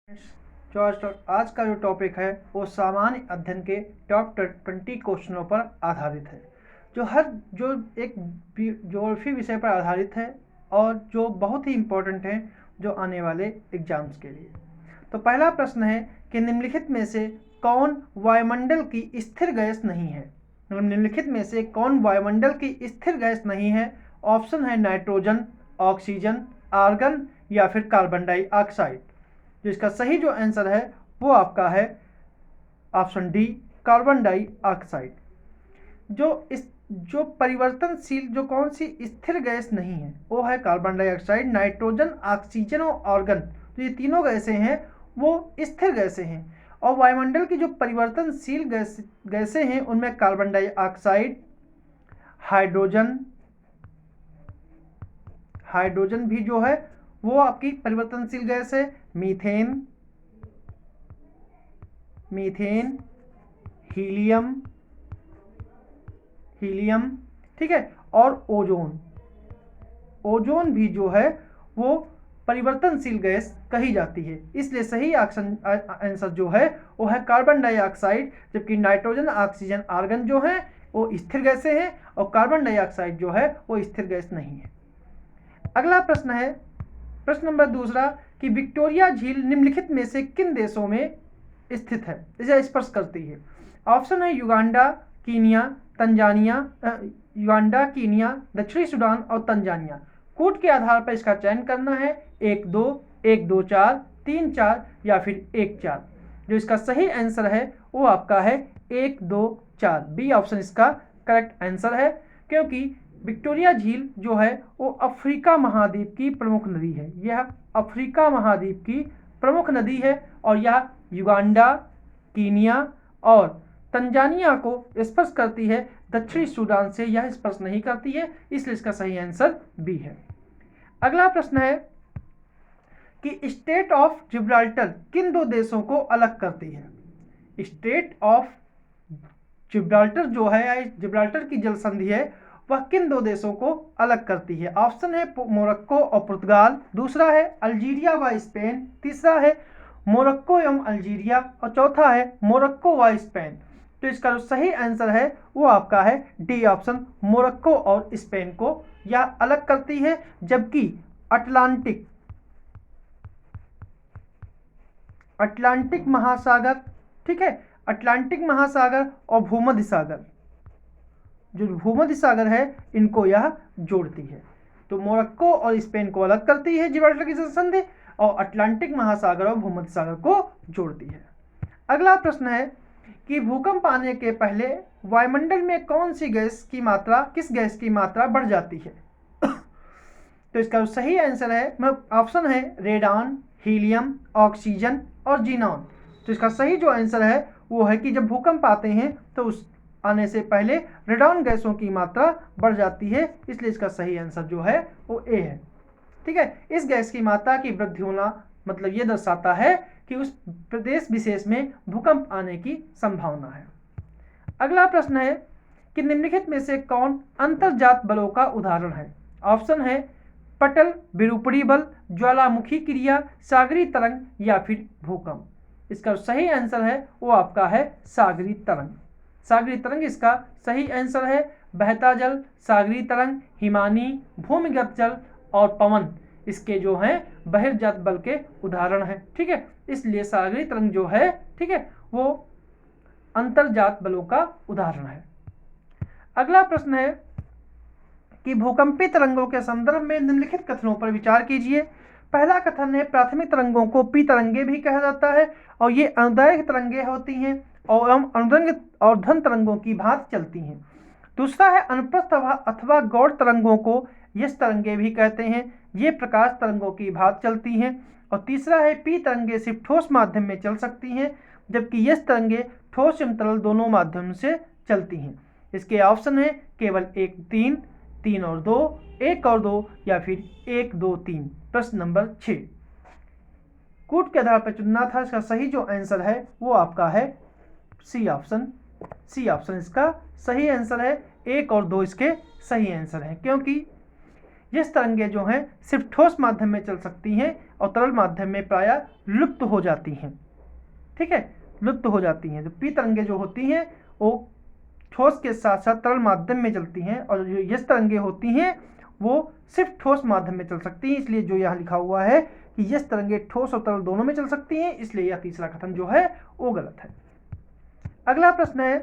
जो आज का जो टॉपिक है वो सामान्य अध्ययन के टॉप 20 क्वेश्चनों पर आधारित है, जो एक ज्योग्राफी विषय पर आधारित है और जो बहुत ही इम्पोर्टेंट है जो आने वाले एग्जाम्स के लिए। तो पहला प्रश्न है कि निम्नलिखित में से कौन वायुमंडल की स्थिर गैस नहीं है। निम्नलिखित में से कौन वायुमंडल की स्थिर गैस नहीं है। ऑप्शन है नाइट्रोजन, ऑक्सीजन, आर्गन या फिर कार्बन डाइऑक्साइड। जो इसका सही जो आंसर है वो आपका है ऑप्शन डी, कार्बन डाइऑक्साइड। जो परिवर्तनशील जो कौन सी स्थिर गैस नहीं है वो है कार्बन डाइऑक्साइड, नाइट्रोजन, ऑक्सीजन और आर्गन। तो ये तीनों गैसें हैं वो स्थिर गैसें हैं, और वायुमंडल की जो परिवर्तनशील गैसें हैं उनमें कार्बन डाइऑक्साइड, हाइड्रोजन भी जो है वो आपकी परिवर्तनशील गैस है, मीथेन, हीलियम, ठीक है, और ओजोन भी जो है वो परिवर्तनशील गैस कही जाती है। इसलिए सही आंसर जो है वो है कार्बन डाइऑक्साइड, जबकि नाइट्रोजन, ऑक्सीजन, आर्गन जो है वो स्थिर गैसें हैं और कार्बन डाइऑक्साइड जो है वो स्थिर गैस नहीं है। अगला प्रश्न है प्रश्न नंबर दूसरा कि विक्टोरिया झील निम्नलिखित में से किन देशों में स्थित है, इसे स्पर्श करती है। ऑप्शन है युगांडा, कीनिया, दक्षिणी सूडान और तंजानिया। कूट के आधार पर इसका चयन करना है 1-2, 1-2-4, 3-4 या फिर 1-4। जो इसका सही आंसर है वो आपका है 1-2-4, बी ऑप्शन इसका करेक्ट आंसर है, क्योंकि विक्टोरिया झील जो है वो अफ्रीका महाद्वीप की प्रमुख नदी है। यह अफ्रीका महाद्वीप की प्रमुख नदी है और यह युगांडा, कीनिया और तंजानिया को स्पर्श करती है, दक्षिणी सूडान से यह स्पर्श नहीं करती है, इसलिए इसका सही आंसर बी है। अगला प्रश्न है कि स्टेट ऑफ जिब्राल्टर किन दो देशों को अलग करती है। स्टेट ऑफ जिब्राल्टर जो है, जिब्राल्टर की जल संधि है, वह किन दो देशों को अलग करती है। ऑप्शन है मोरक्को और पुर्तगाल, दूसरा है अल्जीरिया व स्पेन, तीसरा है मोरक्को एवं अल्जीरिया और चौथा है मोरक्को व स्पेन। तो इसका जो सही आंसर है वो आपका है डी ऑप्शन, मोरक्को और स्पेन को यह अलग करती है, जबकि अटलांटिक महासागर, ठीक है, अटलांटिक महासागर और भूमध्य सागर, जो भूमध्य सागर है इनको यह जोड़ती है। तो मोरक्को और स्पेन को अलग करती है जिब्राल्टर की जल संधि, और अटलांटिक महासागर और भूमध्य सागर को जोड़ती है। अगला प्रश्न है कि भूकंप आने के पहले वायुमंडल में किस गैस की मात्रा बढ़ जाती है। तो इसका सही आंसर है ऑप्शन है रेडॉन, हीलियम, ऑक्सीजन और जीनॉन। तो इसका सही जो आंसर है वो है कि जब भूकंप आते हैं तो उस आने से पहले रेडॉन गैसों की मात्रा बढ़ जाती है, इसलिए इसका सही आंसर जो है वो ए है। ठीक है, इस गैस की मात्रा की वृद्धि होना मतलब ये दर्शाता है कि उस प्रदेश विशेष में भूकंप आने की संभावना है। अगला प्रश्न है कि निम्नलिखित में से कौन अंतर्जात बलों का उदाहरण है। ऑप्शन है पटल, विरूपणी बल, ज्वालामुखी क्रिया, सागरी तरंग या फिर भूकंप। इसका सही आंसर है वो आपका है सागरी तरंग। सागरी तरंग इसका सही आंसर है। बहता जल, सागरी तरंग, हिमानी, भूमिगत जल और पवन इसके जो हैं बहिर्जात बल के उदाहरण हैं। ठीक है, इसलिए सागरी तरंग जो है, ठीक है, वो अंतर्जात बलों का उदाहरण है। अगला प्रश्न है कि भूकंपीय तरंगों के संदर्भ में निम्नलिखित कथनों पर विचार कीजिए। पहला कथन है प्राथमिक तरंगों को पी तरंगे भी कहा जाता है और ये अनुदैर्घ्य तरंगे होती हैं और अनुदैर्घ्य और धन तरंगों की भांति चलती हैं। दूसरा है अनुप्रस्थ अथवा गौड़ तरंगों को यश तरंगे भी कहते हैं, ये प्रकाश तरंगों की भांति चलती हैं। और तीसरा है पी तरंगे सिर्फ ठोस माध्यम में चल सकती हैं, जबकि यश तरंगे ठोस एवं तरल दोनों माध्यम से चलती हैं। इसके ऑप्शन है केवल 1, 3, 3 और 2, 1 और 2 या फिर 1, 2, 3। प्रश्न नंबर 6 कूट के आधार पर चुनना था। इसका सही जो आंसर है वो आपका है सी ऑप्शन इसका सही आंसर है। 1 और 2 इसके सही आंसर हैं, क्योंकि यस तरंगे जो हैं सिर्फ ठोस माध्यम में चल सकती हैं और तरल माध्यम में प्रायः लुप्त हो जाती हैं। ठीक है, लुप्त हो जाती हैं। जो पी तरंगे जो होती हैं वो ठोस के साथ साथ तरल माध्यम में चलती हैं, और जो यस तरंगे होती हैं वो सिर्फ ठोस माध्यम में चल सकती हैं। इसलिए जो यहाँ लिखा हुआ है कि यस तरंगे ठोस और तरल दोनों में चल सकती हैं, इसलिए यह तीसरा कथन जो है वो गलत है। अगला प्रश्न है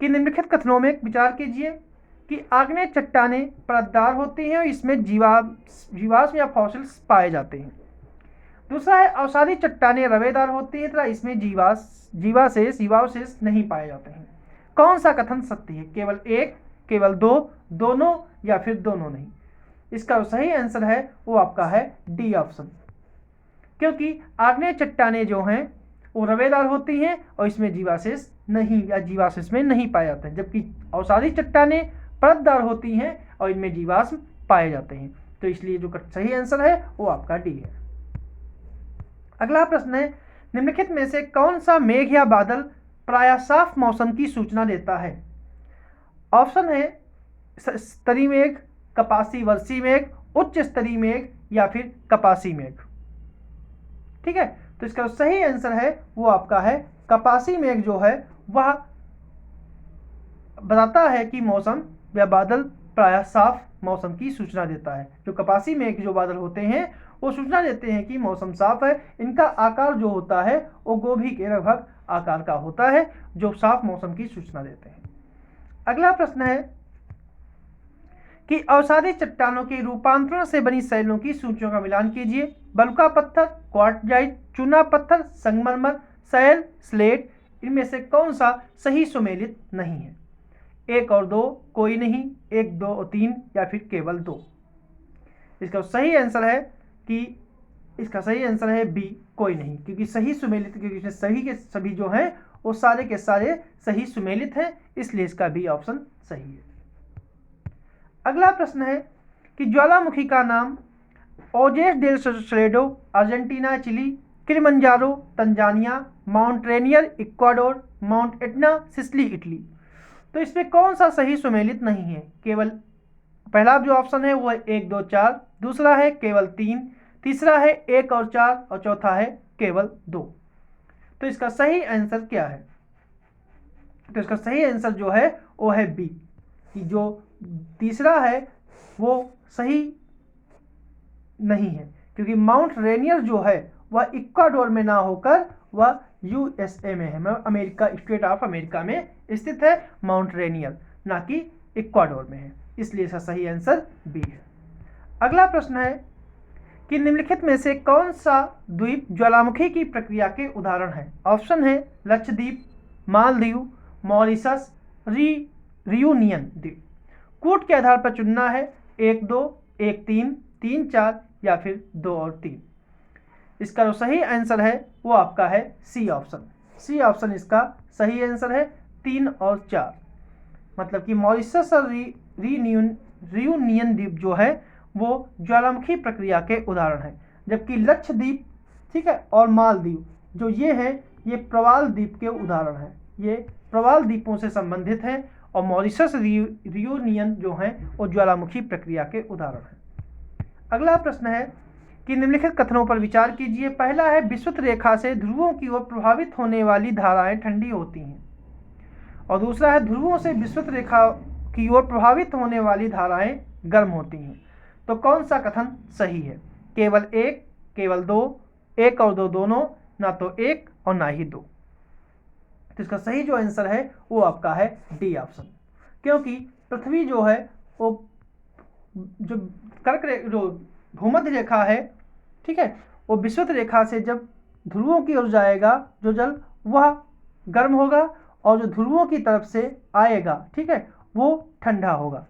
कि निम्नलिखित कथनों में विचार कीजिए कि आग्नेय चट्टानें परतदार होती हैं और इसमें जीवाश्म या फॉसिल्स पाए जाते हैं। दूसरा है अवसादी चट्टानें रवेदार होती हैं तथा इसमें जीवावशेष नहीं पाए जाते हैं। कौन सा कथन सत्य है? केवल एक, केवल दो, दोनों या फिर दोनों नहीं? इसका जो सही आंसर है वो आपका है डी ऑप्शन, क्योंकि आग्नेय चट्टानें जो हैं वो रवेदार होती हैं और इसमें जीवावशेष नहीं या जीवावशेष में नहीं पाए जाते हैं, जबकि अवसादी चट्टानें परतदार होती हैं और इनमें जीवाश्म पाए जाते हैं। तो इसलिए जो सही आंसर है वो आपका डी है। अगला प्रश्न है निम्नलिखित में से कौन सा मेघ या बादल प्रायः साफ मौसम की सूचना देता है? ऑप्शन है स्तरीय मेघ, कपासी वर्षी मेघ, उच्च स्तरीय मेघ या फिर कपासी मेघ। ठीक है, तो इसका सही आंसर है वो आपका है कपासी मेघ जो है वह बताता है कि मौसम या बादल प्रायः साफ मौसम की सूचना देता है। जो कपासी मेघ जो बादल होते हैं वो सूचना देते हैं कि मौसम साफ है। इनका आकार जो होता है वो गोभी के लगभग आकार का होता है, जो साफ मौसम की सूचना देते हैं। अगला प्रश्न है कि अवसादी चट्टानों के रूपांतरण से बनी शैलों की सूचियों का मिलान कीजिए। बलुका पत्थर, क्वार्टजाइट, चूना पत्थर, संगमरमर, शैल, स्लेट, इनमें से कौन सा सही सुमेलित नहीं है? एक और दो, कोई नहीं, एक, दो और तीन या फिर केवल दो? इसका सही आंसर है कि इसका सही आंसर है बी, कोई नहीं, क्योंकि सही सुमेलित, क्योंकि इसमें सभी के सभी जो हैं वो सारे के सारे सही सुमेलित हैं, इसलिए इसका बी ऑप्शन सही है। अगला प्रश्न है कि ज्वालामुखी का नाम Ojos del Salado Argentina Chile, Kilimanjaro Tanzania, Mount Rainier Ecuador, Mount Etna Sicily Italy. तो इसमें कौन सा सही सुमेलित नहीं है? केवल पहला जो ऑप्शन है वो है 1, 2, 4, दूसरा है केवल 3, तीसरा है 1 और 4 और चौथा है केवल 2। तो इसका सही आंसर क्या है? तो इसका सही आंसर जो है वो है बी, कि जो तीसरा है वो सही नहीं है, क्योंकि माउंट रेनियर जो है वह इक्वाडोर में ना होकर वह यूएसए में है, मतलब अमेरिका, स्टेट ऑफ अमेरिका में स्थित है माउंट रेनियर, ना कि इक्वाडोर में है, इसलिए इसका सही आंसर बी है। अगला प्रश्न है कि निम्नलिखित में से कौन सा द्वीप ज्वालामुखी की प्रक्रिया के उदाहरण है? ऑप्शन है लक्षद्वीप, मालदीव, मॉरिशस, रियूनियन द्वीप। कूट के आधार पर चुनना है 1, 2, 1, 3, 3, 4 या फिर 2 और 3। इसका जो सही आंसर है वो आपका है सी ऑप्शन। सी ऑप्शन इसका सही आंसर है, 3 और 4, मतलब कि मॉरिशस और रियूनियन द्वीप जो है वो ज्वालामुखी प्रक्रिया के उदाहरण है, जबकि लक्षद्वीप, ठीक है, और मालदीव जो ये है ये प्रवाल द्वीप के उदाहरण हैं, ये प्रवाल द्वीपों से संबंधित हैं, और मॉरिशस रियूनियन जो हैं वो ज्वालामुखी प्रक्रिया के उदाहरण हैं। अगला प्रश्न है कि निम्नलिखित कथनों पर विचार कीजिए। पहला है विषुवत रेखा से ध्रुवों की ओर प्रभावित होने वाली धाराएं ठंडी होती हैं, और दूसरा है ध्रुवों से विषुवत रेखा की ओर प्रभावित होने वाली धाराएं गर्म होती हैं। तो कौन सा कथन सही है? केवल एक, केवल दो, एक और दो दोनों, ना तो एक और ना ही दो? तो इसका सही जो आंसर है वो आपका है डी ऑप्शन, क्योंकि पृथ्वी जो है वो जो जो भूमध्य रेखा है, ठीक है, वो विषुवत रेखा से जब ध्रुवों की ओर जाएगा जो जल वह गर्म होगा, और जो ध्रुवों की तरफ से आएगा, ठीक है, वो ठंडा होगा।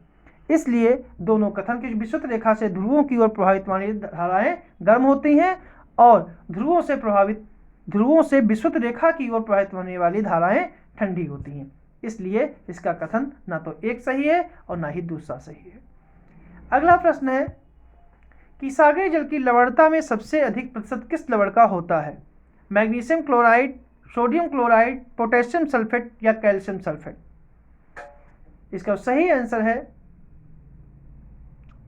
इसलिए दोनों कथन की विषुवत रेखा से ध्रुवों की ओर प्रभावित वाली धाराएं गर्म होती हैं, और ध्रुवों से विषुवत रेखा की ओर प्रभावित होने वाली धाराएं ठंडी होती हैं। इसलिए इसका कथन ना तो एक सही है और ना ही दूसरा सही है। अगला प्रश्न है कि सागरीय जल की लवणता में सबसे अधिक प्रतिशत किस लवण का होता है? Magnesium chloride, sodium chloride, potassium sulphate या कैल्शियम सल्फेट? इसका सही आंसर है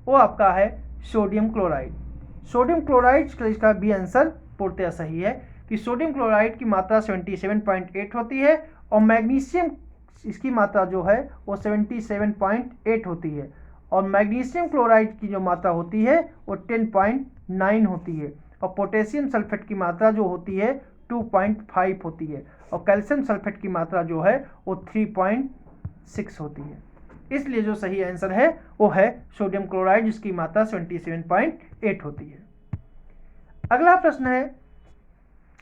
वो आपका है सोडियम क्लोराइड। सोडियम क्लोराइड का इसका बी आंसर पूर्णतः सही है कि सोडियम क्लोराइड की मात्रा 77.8 होती है और मैग्नीशियम इसकी मात्रा जो है वो 77.8 होती है और मैग्नीशियम क्लोराइड की जो मात्रा होती है वो 10.9 होती है और पोटेशियम सल्फेट की मात्रा जो होती है 2.5 होती है और कैल्शियम सल्फेट की मात्रा जो है वो 3.6 होती है। इसलिए जो सही आंसर है वो है सोडियम क्लोराइड जिसकी मात्रा 77.8 होती है। अगला प्रश्न है,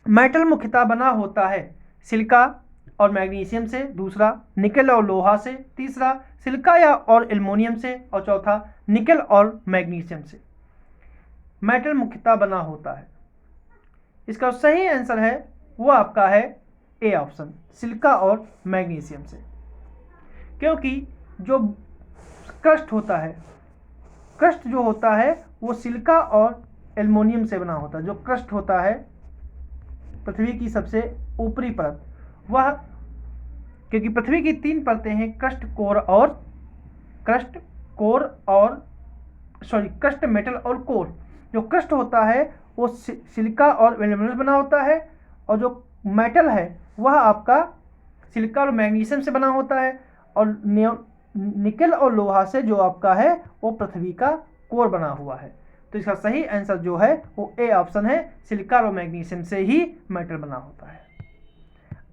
मेटल मुख्यतः बना होता है सिलिका और मैग्नीशियम से, दूसरा निकेल और लोहा से, तीसरा सिलिका या और एल्युमिनियम से और चौथा निकेल और मैग्नीशियम से। मेटल मुख्यतः बना होता है, इसका सही आंसर है वो आपका है ए ऑप्शन, सिलिका और मैग्नीशियम से। क्योंकि जो क्रस्ट होता है, क्रस्ट जो होता है वो सिलिका और एल्युमिनियम से बना होता है। जो क्रस्ट होता है पृथ्वी की सबसे ऊपरी परत, वह क्योंकि पृथ्वी की 3 परतें हैं, क्रस्ट मेटल और कोर। जो क्रस्ट होता है वो सिलिका और एल्युमिनियम से बना होता है और जो मेटल है वह आपका सिलिका और मैग्नीशियम से बना होता है और निकेल और लोहा से जो आपका है वो पृथ्वी का कोर बना हुआ है। तो इसका सही आंसर जो है वो ए ऑप्शन है, सिलिका और मैग्नीशियम से ही मेटल बना होता है।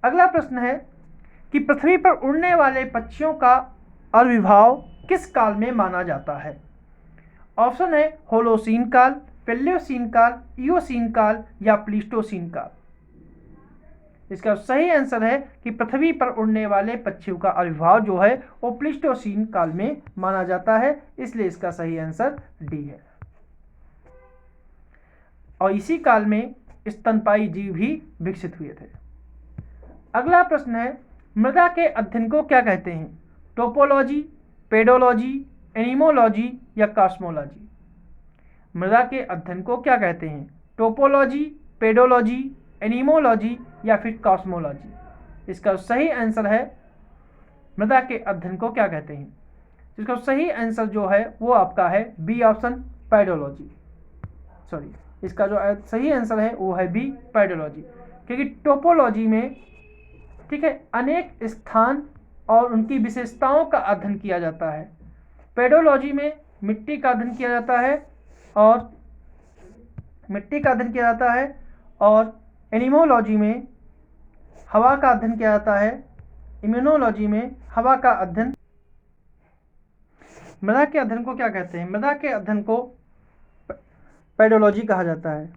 अगला प्रश्न है कि पृथ्वी पर उड़ने वाले पक्षियों का आविर्भाव किस काल में माना जाता है। ऑप्शन है होलोसीन काल, पैलियोसीन काल, इयोसीन काल या प्लीस्टोसीन काल। इसका सही आंसर है कि पृथ्वी पर उड़ने वाले पक्षियों का आविर्भाव जो है वो प्लीस्टोसीन काल में माना जाता है, इसलिए इसका सही आंसर डी है। और इसी काल में स्तनपायी जीव भी विकसित हुए थे। अगला प्रश्न है, मृदा के अध्ययन को क्या कहते हैं। टोपोलॉजी, पेडोलॉजी, एनिमोलॉजी या कॉस्मोलॉजी। मृदा के अध्ययन को क्या कहते हैं। टोपोलॉजी, पेडोलॉजी, एनिमोलॉजी या फिर कॉस्मोलॉजी। इसका सही आंसर है मृदा के अध्ययन को क्या कहते हैं। इसका सही आंसर जो है वो आपका है बी ऑप्शन, पेडोलॉजी। सॉरी, इसका जो सही आंसर है वो है बी, पेडोलॉजी। क्योंकि टोपोलॉजी में ठीक है अनेक स्थान और उनकी विशेषताओं का अध्ययन किया जाता है। पेडोलॉजी में मिट्टी का अध्ययन किया जाता है और एनिमोलॉजी में हवा का अध्ययन किया जाता है। इम्यूनोलॉजी में हवा का अध्ययन। मृदा के अध्ययन को क्या कहते हैं। मृदा के अध्ययन को पेडोलॉजी कहा जाता है,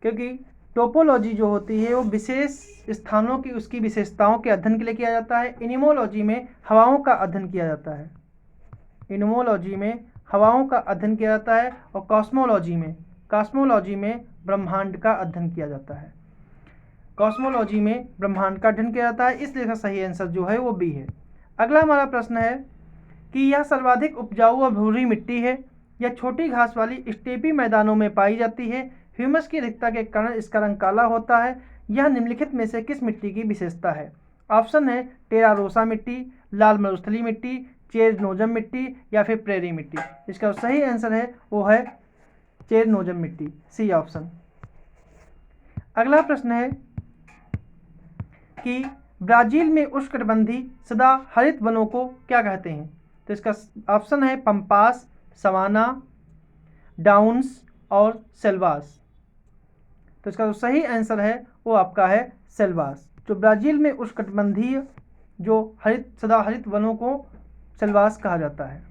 क्योंकि टोपोलॉजी जो होती है वो विशेष स्थानों की उसकी विशेषताओं के अध्ययन के लिए किया जाता है। एनिमोलॉजी में हवाओं का अध्ययन किया जाता है। और कॉस्मोलॉजी में ब्रह्मांड का अध्ययन किया जाता है। इसलिए इसका सही आंसर जो है वो बी है। अगला हमारा प्रश्न है कि यह सर्वाधिक उपजाऊ और भूरी मिट्टी है, यह छोटी घास वाली स्टेपी मैदानों में पाई जाती है, ह्यूमस की अधिकता के कारण इसका रंग काला होता है, यह निम्नलिखित में से किस मिट्टी की विशेषता है। ऑप्शन है टेरा रोसा मिट्टी, लाल मरुस्थलीय मिट्टी, चेरनोजम मिट्टी या फिर प्रेरी मिट्टी। इसका सही आंसर है वो है चेरनोजम मिट्टी, सी ऑप्शन। अगला प्रश्न है कि ब्राजील में उष्णकटिबंधीय सदा हरित वनों को क्या कहते हैं। तो इसका ऑप्शन है पंपास, सवाना, डाउन्स और सेल्वास। तो इसका जो सही आंसर है वो आपका है सेल्वास। जो ब्राजील में उष्णकटिबंधीय जो सदा हरित वनों को सेल्वास कहा जाता है।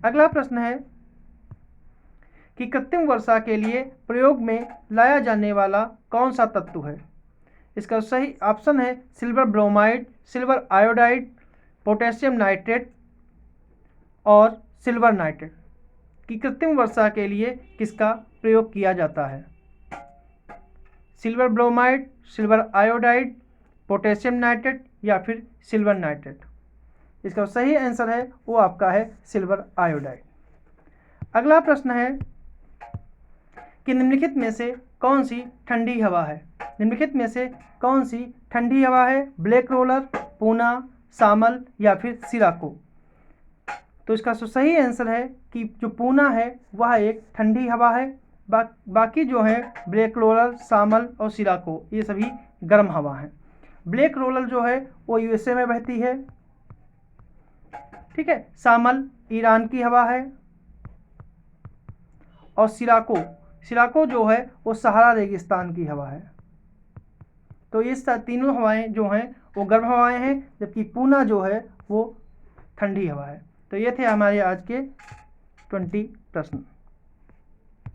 अगला प्रश्न है कि कृत्रिम वर्षा के लिए प्रयोग में लाया जाने वाला कौन सा तत्व है। इसका सही ऑप्शन है silver bromide, silver iodide, potassium nitrate और सिल्वर नाइट्रेट। कि कृत्रिम वर्षा के लिए किसका प्रयोग किया जाता है। Silver bromide, silver iodide, potassium nitrate या फिर सिल्वर नाइट्रेट। इसका सही आंसर है वो आपका है सिल्वर आयोडाइड। अगला प्रश्न है कि निम्नलिखित में से कौन सी ठंडी हवा है। ब्लैक रोलर, पूना, सामल या फिर सिराको। तो इसका सही आंसर है कि जो पूना है वह एक ठंडी हवा है। बाकी जो है ब्लैक रोलर, शामल और सिराको ये सभी गर्म हवा हैं। ब्लैक रोलर जो है वो यूएसए में बहती है, ठीक है। शामल ईरान की हवा है और सिराको जो है वो सहारा रेगिस्तान की हवा है। तो ये तीनों हवाएं जो हैं वो गर्म हवाएं हैं, जबकि पूना जो है वो ठंडी हवा है। तो ये थे हमारे आज के 20 प्रश्न।